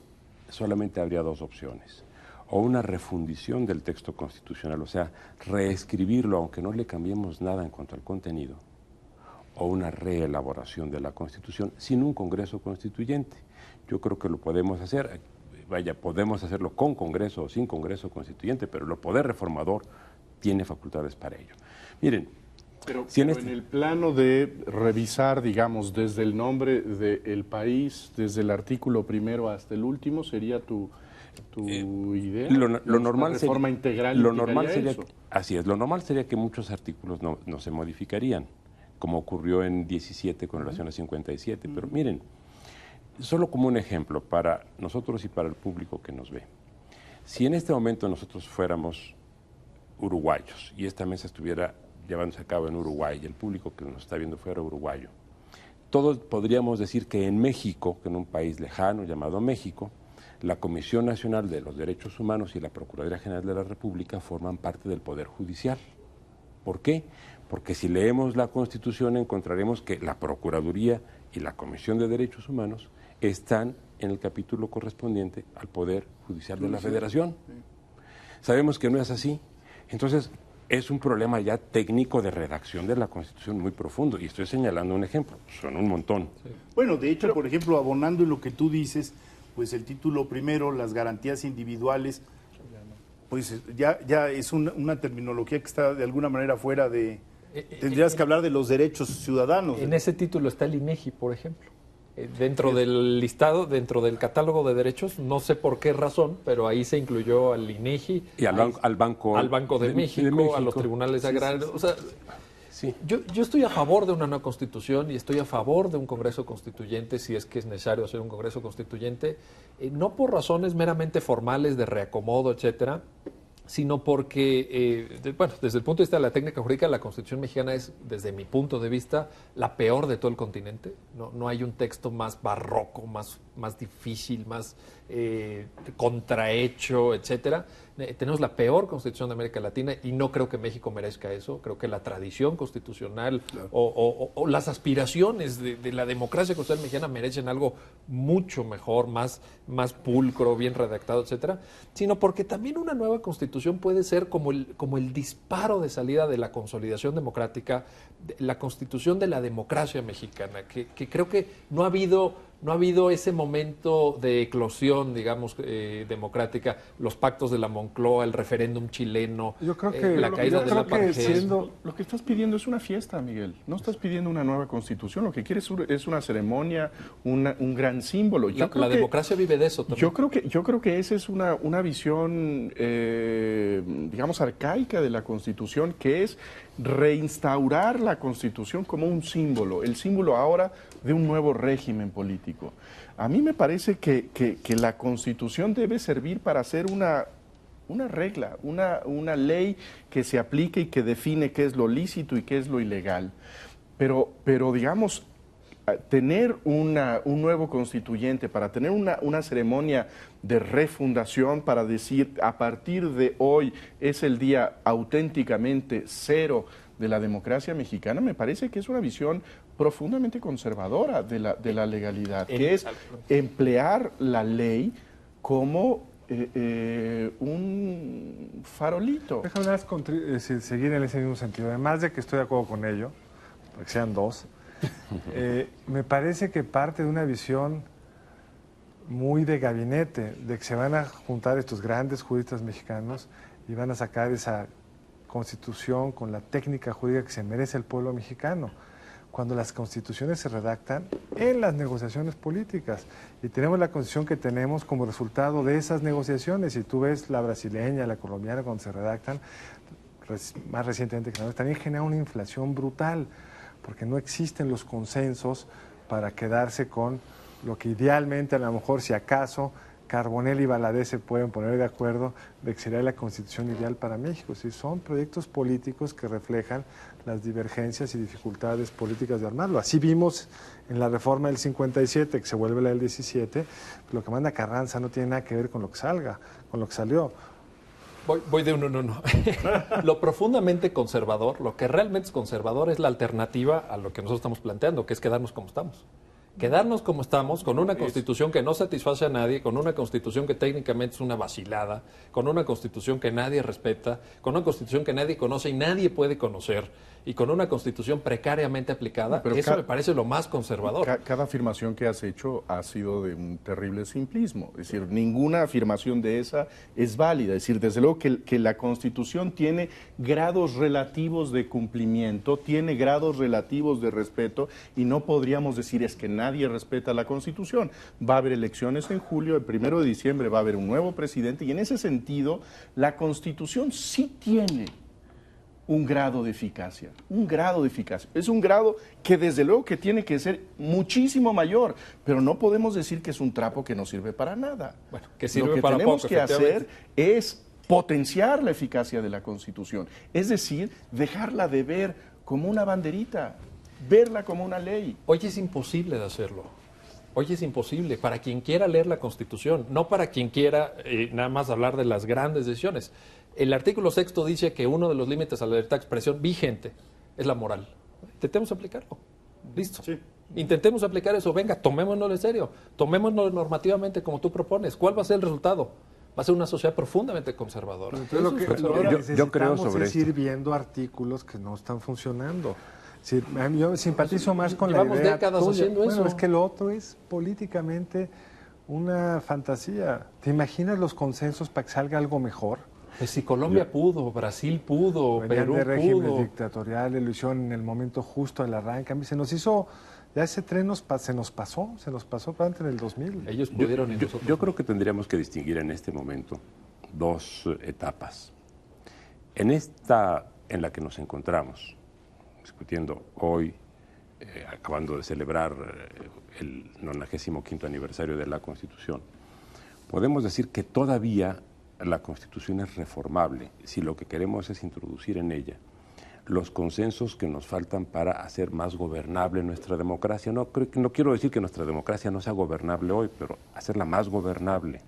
[SPEAKER 6] solamente habría dos opciones: o una refundición del texto constitucional, o sea, reescribirlo aunque no le cambiemos nada en cuanto al contenido, o una reelaboración de la Constitución sin un Congreso Constituyente. Yo creo que lo podemos hacer, podemos hacerlo con Congreso o sin Congreso Constituyente, pero el Poder Reformador tiene facultades para ello. Miren,
[SPEAKER 3] pero
[SPEAKER 6] si
[SPEAKER 3] en el plano de revisar, digamos, desde el nombre del país, desde el artículo primero hasta el último, ¿sería tu idea?
[SPEAKER 6] Lo normal
[SPEAKER 3] sería reforma integral.
[SPEAKER 6] Lo normal sería,
[SPEAKER 3] eso.
[SPEAKER 6] así es, lo normal sería que muchos artículos no se modificarían, como ocurrió en 17 con relación a 57. Pero miren, solo como un ejemplo para nosotros y para el público que nos ve. Si en este momento nosotros fuéramos uruguayos y esta mesa estuviera llevándose a cabo en Uruguay y el público que nos está viendo fuera uruguayo, todos podríamos decir que en México, que en un país lejano llamado México, la Comisión Nacional de los Derechos Humanos y la Procuraduría General de la República forman parte del Poder Judicial. ¿Por qué? Porque si leemos la Constitución encontraremos que la Procuraduría y la Comisión de Derechos Humanos están en el capítulo correspondiente al Poder Judicial de la Federación. Sabemos que no es así. Entonces, es un problema ya técnico de redacción de la Constitución muy profundo. Y estoy señalando un ejemplo, son un montón.
[SPEAKER 4] Sí. Bueno, de hecho, por ejemplo, abonando en lo que tú dices, pues el título primero, las garantías individuales, pues ya es una terminología que está de alguna manera fuera de... Tendrías que hablar de los derechos ciudadanos.
[SPEAKER 5] En ese título está el INEGI, por ejemplo. Dentro del listado, dentro del catálogo de derechos, no sé por qué razón, pero ahí se incluyó al INEGI,
[SPEAKER 6] y al Banco
[SPEAKER 5] de México, a los tribunales agrarios. O sea, yo estoy a favor de una nueva constitución y estoy a favor de un Congreso Constituyente, si es que es necesario hacer un Congreso Constituyente, no por razones meramente formales de reacomodo, etcétera, sino porque, desde el punto de vista de la técnica jurídica, la Constitución mexicana es, desde mi punto de vista, la peor de todo el continente. No hay un texto más barroco, más difícil, más contrahecho, etcétera. Tenemos la peor Constitución de América Latina y no creo que México merezca eso. Creo que la tradición constitucional o las aspiraciones de la democracia constitucional mexicana merecen algo mucho mejor, más pulcro, bien redactado, etcétera. Sino porque también una nueva Constitución puede ser como el disparo de salida de la consolidación democrática, la Constitución de la democracia mexicana, que creo que no ha habido ese momento de eclosión, digamos, democrática, los pactos de la Moncloa, el referéndum chileno,
[SPEAKER 2] yo creo que,
[SPEAKER 5] la caída de la
[SPEAKER 3] Pangea. Lo que estás pidiendo es una fiesta, Miguel. No estás pidiendo una nueva constitución. Lo que quieres es una ceremonia, un gran símbolo.
[SPEAKER 5] La democracia vive de eso también.
[SPEAKER 3] Yo creo que esa es una visión, digamos, arcaica de la Constitución, que es reinstaurar la Constitución como un símbolo, el símbolo ahora de un nuevo régimen político. A mí me parece que la Constitución debe servir para hacer una regla, una ley que se aplique y que define qué es lo lícito y qué es lo ilegal. Pero digamos, tener un nuevo constituyente, para tener una ceremonia de refundación, para decir a partir de hoy es el día auténticamente cero de la democracia mexicana, me parece que es una visión profundamente conservadora de la legalidad, que es emplear la ley como un farolito.
[SPEAKER 2] Déjame seguir en ese mismo sentido. Además de que estoy de acuerdo con ello, porque sean dos, me parece que parte de una visión muy de gabinete, de que se van a juntar estos grandes juristas mexicanos y van a sacar esa Constitución con la técnica jurídica que se merece el pueblo mexicano. cuando las constituciones se redactan en las negociaciones políticas. Y tenemos la constitución que tenemos como resultado de esas negociaciones. Si tú ves la brasileña, la colombiana, cuando se redactan, más recientemente que también genera una inflación brutal, porque no existen los consensos para quedarse con lo que idealmente, a lo mejor, si acaso, Carbonell y Valadez se pueden poner de acuerdo de que sería la constitución ideal para México. ¿Sí? Son proyectos políticos que reflejan las divergencias y dificultades políticas de armarlo. Así vimos en la reforma del 57, que se vuelve la del 17, lo que manda Carranza no tiene nada que ver con lo que salga, con lo que salió.
[SPEAKER 5] Voy de uno en uno. Lo profundamente conservador, lo que realmente es conservador es la alternativa a lo que nosotros estamos planteando, que es quedarnos como estamos. Quedarnos como estamos, con una constitución que no satisface a nadie, con una constitución que técnicamente es una vacilada, con una constitución que nadie respeta, con una constitución que nadie conoce y nadie puede conocer, y con una constitución precariamente aplicada,
[SPEAKER 3] Pero
[SPEAKER 5] eso me parece lo más conservador.
[SPEAKER 3] Cada afirmación que has hecho ha sido de un terrible simplismo. Es decir, ninguna afirmación de esa es válida. Es decir, desde luego que la Constitución tiene grados relativos de cumplimiento, tiene grados relativos de respeto, y no podríamos decir es que nadie respeta la Constitución. Va a haber elecciones en julio, el 1 de diciembre va a haber un nuevo presidente, y en ese sentido la Constitución sí tiene un grado de eficacia, un grado de eficacia. Es un grado que desde luego que tiene que ser muchísimo mayor, pero no podemos decir que es un trapo que no sirve para nada.
[SPEAKER 5] Bueno, que sirve
[SPEAKER 3] Lo que
[SPEAKER 5] para
[SPEAKER 3] tenemos
[SPEAKER 5] poco,
[SPEAKER 3] que hacer es potenciar la eficacia de la Constitución, es decir, dejarla de ver como una banderita, verla como una ley.
[SPEAKER 5] Hoy es imposible de hacerlo. Hoy es imposible para quien quiera leer la Constitución, no para quien quiera nada más hablar de las grandes decisiones. El artículo 6 dice que uno de los límites a la libertad de expresión vigente es la moral. Intentemos aplicarlo. Listo.
[SPEAKER 4] Sí.
[SPEAKER 5] Intentemos aplicar eso. Venga, tomémonos en serio. Tomémonos normativamente como tú propones. ¿Cuál va a ser el resultado? Va a ser una sociedad profundamente conservadora.
[SPEAKER 2] Entonces, lo que
[SPEAKER 6] yo creo sobre
[SPEAKER 2] es ir
[SPEAKER 6] esto.
[SPEAKER 2] viendo artículos que no están funcionando. Sí, yo simpatizo más con la
[SPEAKER 5] Llevamos
[SPEAKER 2] idea
[SPEAKER 5] décadas
[SPEAKER 2] tuya.
[SPEAKER 5] haciendo
[SPEAKER 2] Bueno,
[SPEAKER 5] eso.
[SPEAKER 2] es que lo otro es políticamente una fantasía. ¿Te imaginas los consensos para que salga algo mejor?
[SPEAKER 5] Pues si Colombia pudo, Brasil pudo,
[SPEAKER 2] Venían
[SPEAKER 5] Perú
[SPEAKER 2] de regímenes
[SPEAKER 5] pudo.
[SPEAKER 2] dictatoriales, lo hicieron en el momento justo al arranque. A mí se nos hizo, ya ese tren se nos pasó antes en el 2000.
[SPEAKER 5] Ellos pudieron y nosotros.
[SPEAKER 6] Yo creo que tendríamos que distinguir en este momento dos etapas. En esta en la que nos encontramos, discutiendo hoy, acabando de celebrar el 95º aniversario de la Constitución, podemos decir que todavía la Constitución es reformable si lo que queremos es introducir en ella los consensos que nos faltan para hacer más gobernable nuestra democracia. No quiero decir que nuestra democracia no sea gobernable hoy, pero hacerla más gobernable.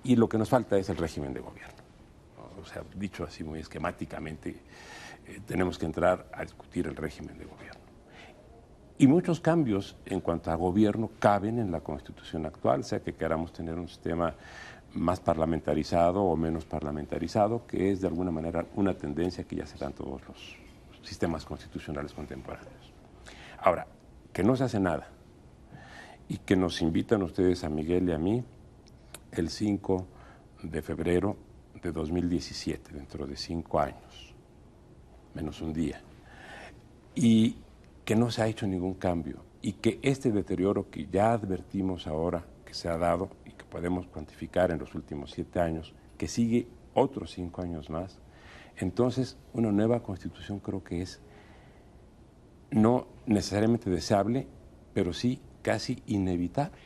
[SPEAKER 6] Y lo que nos falta es el régimen de gobierno. O sea, dicho así muy esquemáticamente, tenemos que entrar a discutir el régimen de gobierno. Y muchos cambios en cuanto a gobierno caben en la Constitución actual, sea que queramos tener un sistema más parlamentarizado o menos parlamentarizado, que es de alguna manera una tendencia que ya se da en todos los sistemas constitucionales contemporáneos. Ahora, que no se hace nada y que nos invitan ustedes a Miguel y a mí el 5 de febrero de 2017, dentro de 5 años, menos un día, y que no se ha hecho ningún cambio y que este deterioro que ya advertimos ahora que se ha dado y que podemos cuantificar en los últimos 7 años, que sigue otros 5 años más, entonces una nueva Constitución creo que es no necesariamente deseable, pero sí casi inevitable.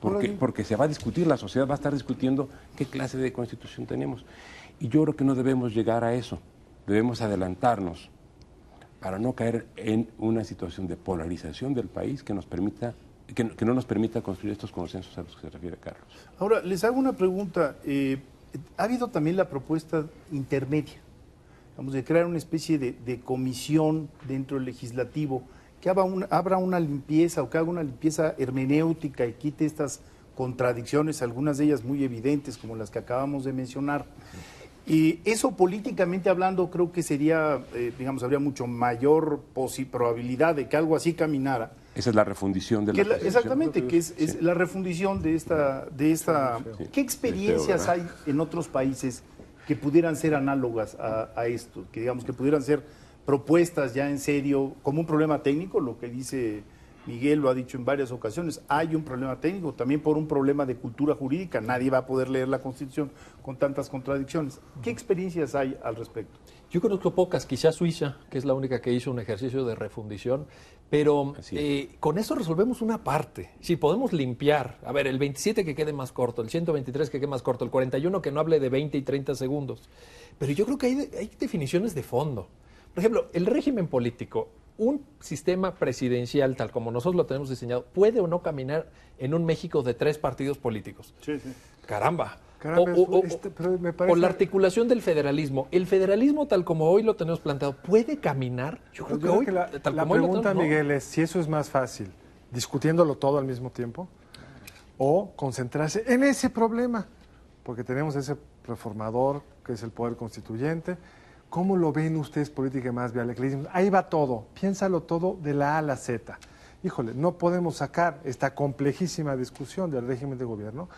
[SPEAKER 6] Porque se va a discutir, la sociedad va a estar discutiendo qué clase de Constitución tenemos. Y yo creo que no debemos llegar a eso, debemos adelantarnos para no caer en una situación de polarización del país que no nos permita construir estos consensos a los que se refiere Carlos.
[SPEAKER 4] Ahora, les hago una pregunta. Ha habido también la propuesta intermedia, vamos, de crear una especie de comisión dentro del legislativo que abra una limpieza o que haga una limpieza hermenéutica y quite estas contradicciones, algunas de ellas muy evidentes, como las que acabamos de mencionar. Y eso políticamente hablando creo que sería, digamos, habría mucho mayor probabilidad de que algo así caminara.
[SPEAKER 6] Esa es la refundición de la Constitución.
[SPEAKER 4] Exactamente, que es la refundición de esta
[SPEAKER 6] Sí.
[SPEAKER 4] ¿Qué experiencias
[SPEAKER 6] Deseo,
[SPEAKER 4] hay en otros países que pudieran ser análogas a esto? Que digamos que pudieran ser propuestas ya en serio, como un problema técnico, lo que dice Miguel lo ha dicho en varias ocasiones, hay un problema técnico, también por un problema de cultura jurídica, nadie va a poder leer la Constitución con tantas contradicciones. ¿Qué experiencias hay al respecto?
[SPEAKER 5] Yo conozco pocas, quizás Suiza, que es la única que hizo un ejercicio de refundición, pero con eso resolvemos una parte. Si podemos limpiar, a ver, el 27 que quede más corto, el 123 que quede más corto, el 41 que no hable de 20 y 30 segundos. Pero yo creo que hay definiciones de fondo. Por ejemplo, el régimen político, un sistema presidencial tal como nosotros lo tenemos diseñado, ¿puede o no caminar en un México de 3 partidos políticos?
[SPEAKER 4] Sí, sí.
[SPEAKER 5] Caramba.
[SPEAKER 2] Pero me parece...
[SPEAKER 5] O la articulación del federalismo. El federalismo, tal como hoy lo tenemos planteado, ¿puede caminar? Yo creo que hoy,
[SPEAKER 2] la
[SPEAKER 5] tal como hoy lo
[SPEAKER 2] pregunta,
[SPEAKER 5] tenemos,
[SPEAKER 2] Miguel, es si eso es más fácil, discutiéndolo todo al mismo tiempo, o concentrarse en ese problema, porque tenemos ese reformador, que es el poder constituyente. ¿Cómo lo ven ustedes política más viable? Que le dicen, ahí va todo, piénsalo todo de la A a la Z. Híjole, no podemos sacar esta complejísima discusión del régimen de gobierno.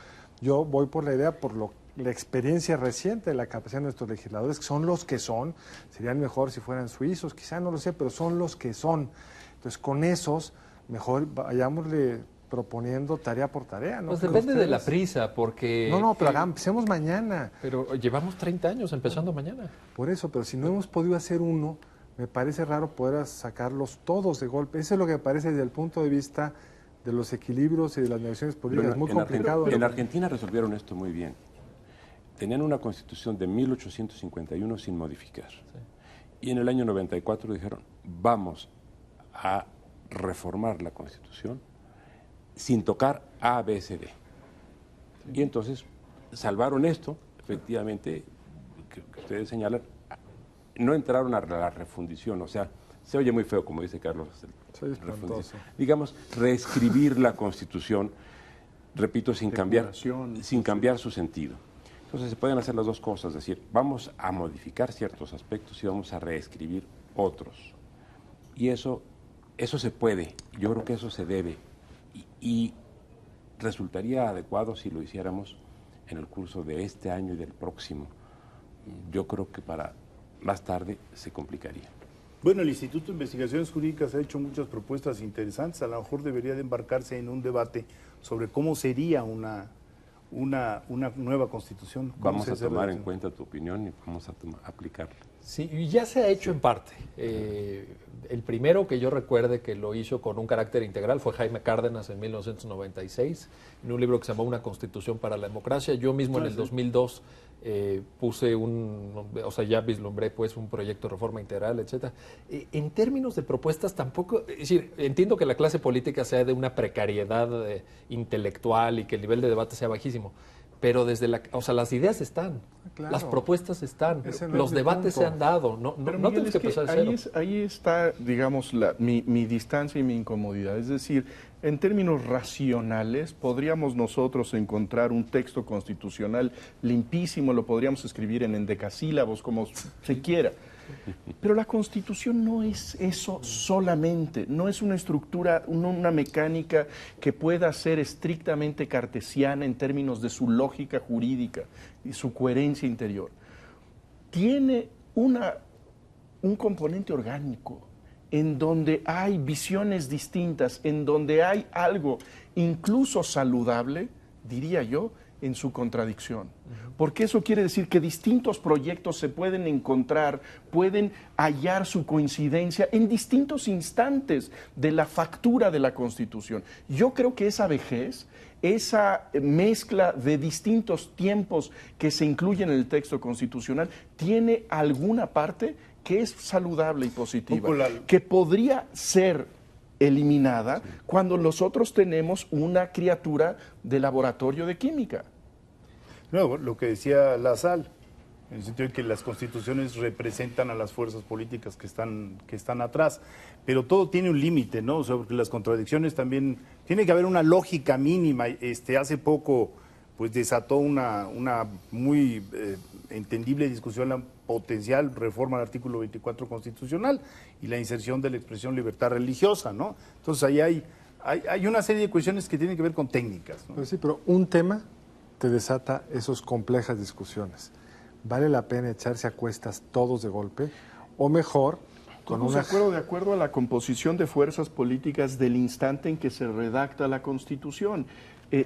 [SPEAKER 2] Yo voy por la idea, por la experiencia reciente de la capacidad de nuestros legisladores, que son los que son. Serían mejor si fueran suizos, quizá no lo sé, pero son los que son. Entonces, con esos, mejor vayámosle proponiendo tarea por tarea, ¿no?
[SPEAKER 5] Pues depende de la prisa, porque...
[SPEAKER 2] No, pero empecemos mañana.
[SPEAKER 5] Pero llevamos 30 años empezando mañana.
[SPEAKER 2] Por eso, pero si no hemos podido hacer uno, me parece raro poder sacarlos todos de golpe. Eso es lo que me parece desde el punto de vista de los equilibrios y de las negociaciones políticas. Es muy complicado.
[SPEAKER 6] En Argentina resolvieron esto muy bien. Tenían una constitución de 1851 sin modificar. Sí. Y en el año 94 dijeron, vamos a reformar la constitución sin tocar A, B, C, D. Sí. Y entonces salvaron esto, efectivamente, que ustedes señalan, no entraron a la refundición, o sea, se oye muy feo, como dice Carlos. Digamos, reescribir la Constitución, repito, sin cambiar su sentido. Entonces se pueden hacer las dos cosas, es decir, vamos a modificar ciertos aspectos y vamos a reescribir otros. Y eso se puede, yo creo que eso se debe. Y resultaría adecuado si lo hiciéramos en el curso de este año y del próximo. Yo creo que para más tarde se complicaría.
[SPEAKER 4] Bueno, el Instituto de Investigaciones Jurídicas ha hecho muchas propuestas interesantes. A lo mejor debería de embarcarse en un debate sobre cómo sería una nueva Constitución.
[SPEAKER 6] Vamos a tomar en cuenta tu opinión y vamos a aplicarla.
[SPEAKER 5] Sí, y ya se ha hecho en parte. El primero que yo recuerde que lo hizo con un carácter integral fue Jaime Cárdenas en 1996, en un libro que se llamó Una Constitución para la Democracia. Yo mismo en el 2002 puse ya vislumbré pues un proyecto de reforma integral, etcétera. En términos de propuestas tampoco, es decir, entiendo que la clase política sea de una precariedad intelectual y que el nivel de debate sea bajísimo, pero desde las ideas están, claro, las propuestas están, los debates se han dado, no tenemos que empezar de cero.
[SPEAKER 3] Ahí está, digamos, mi distancia y mi incomodidad. Es decir, en términos racionales, podríamos nosotros encontrar un texto constitucional limpísimo, lo podríamos escribir en endecasílabos, como se quiera. Pero la Constitución no es eso solamente, no es una estructura, una mecánica que pueda ser estrictamente cartesiana en términos de su lógica jurídica y su coherencia interior. Tiene un componente orgánico en donde hay visiones distintas, en donde hay algo incluso saludable, diría yo, en su contradicción. Porque eso quiere decir que distintos proyectos se pueden encontrar, pueden hallar su coincidencia en distintos instantes de la factura de la Constitución. Yo creo que esa vejez, esa mezcla de distintos tiempos que se incluyen en el texto constitucional, tiene alguna parte que es saludable y positiva, que podría ser eliminada cuando nosotros tenemos una criatura de laboratorio de química.
[SPEAKER 4] No, lo que decía Lassalle, en el sentido de que las constituciones representan a las fuerzas políticas que están atrás, pero todo tiene un límite, ¿no? O sea, porque las contradicciones también, tiene que haber una lógica mínima. Hace poco pues desató una muy entendible discusión la potencial reforma del artículo 24 constitucional y la inserción de la expresión libertad religiosa, ¿no? Entonces ahí hay una serie de cuestiones que tienen que ver con técnicas, ¿no?
[SPEAKER 2] Pues sí, pero un tema te desata esas complejas discusiones. ¿Vale la pena echarse a cuestas todos de golpe? O mejor,
[SPEAKER 3] De acuerdo a la composición de fuerzas políticas del instante en que se redacta la Constitución.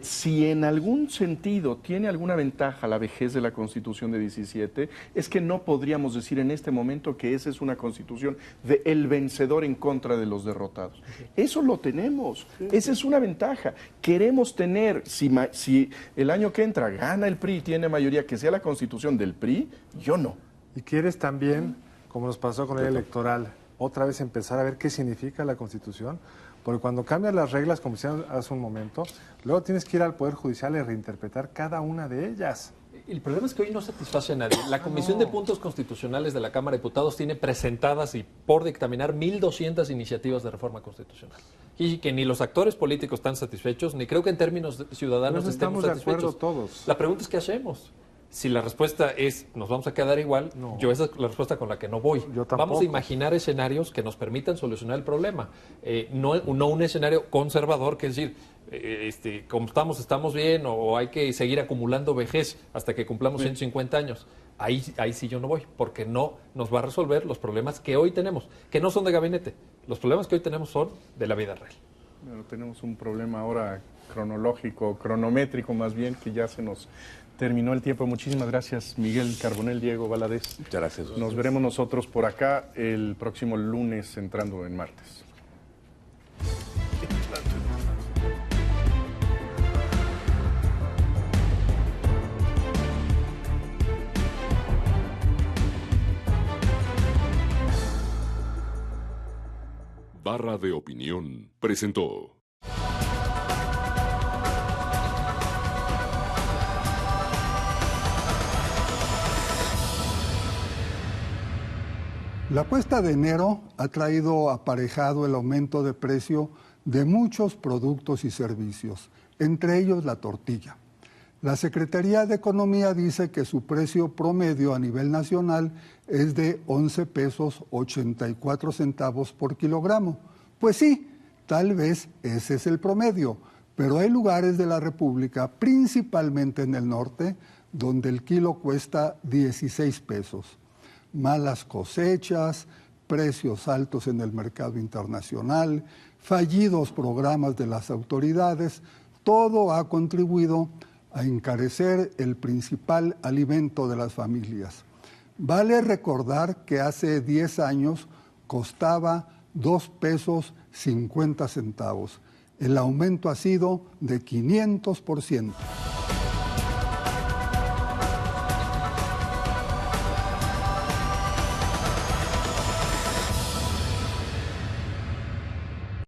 [SPEAKER 3] Si en algún sentido tiene alguna ventaja la vejez de la Constitución de 17, es que no podríamos decir en este momento que esa es una Constitución de el vencedor en contra de los derrotados. Eso lo tenemos, esa es una ventaja. Queremos tener, si el año que entra gana el PRI y tiene mayoría, que sea la Constitución del PRI, yo no.
[SPEAKER 2] Y quieres también, como nos pasó con el electoral, otra vez empezar a ver qué significa la Constitución. Porque cuando cambias las reglas, como decían hace un momento, luego tienes que ir al Poder Judicial y reinterpretar cada una de ellas.
[SPEAKER 5] El problema es que hoy no satisface a nadie. La Comisión de Puntos Constitucionales de la Cámara de Diputados tiene presentadas y por dictaminar 1.200 iniciativas de reforma constitucional. Y que ni los actores políticos están satisfechos, ni creo que en términos ciudadanos
[SPEAKER 2] No
[SPEAKER 5] estemos
[SPEAKER 2] estamos de
[SPEAKER 5] satisfechos.
[SPEAKER 2] acuerdo todos.
[SPEAKER 5] La pregunta es ¿qué hacemos? Si la respuesta es nos vamos a quedar igual, yo esa es la respuesta con la que no voy.
[SPEAKER 2] Yo tampoco.
[SPEAKER 5] Vamos a imaginar escenarios que nos permitan solucionar el problema. No un escenario conservador, que es decir, como estamos bien, o hay que seguir acumulando vejez hasta que cumplamos 150 años. Ahí sí yo no voy, porque no nos va a resolver los problemas que hoy tenemos, que no son de gabinete. Los problemas que hoy tenemos son de la vida real.
[SPEAKER 3] Bueno, tenemos un problema ahora cronológico, cronométrico más bien, que ya se nos terminó el tiempo. Muchísimas gracias, Miguel Carbonell, Diego Valadez.
[SPEAKER 6] Muchas gracias.
[SPEAKER 3] Nos veremos nosotros por acá el próximo lunes, entrando en martes.
[SPEAKER 1] Barra de Opinión presentó.
[SPEAKER 7] La cuesta de enero ha traído aparejado el aumento de precio de muchos productos y servicios, entre ellos la tortilla. La Secretaría de Economía dice que su precio promedio a nivel nacional es de 11 pesos 84 centavos por kilogramo. Pues sí, tal vez ese es el promedio, pero hay lugares de la República, principalmente en el norte, donde el kilo cuesta 16 pesos. Malas cosechas, precios altos en el mercado internacional, fallidos programas de las autoridades, todo ha contribuido a encarecer el principal alimento de las familias. Vale recordar que hace 10 años costaba 2 pesos 50 centavos. El aumento ha sido de 500%.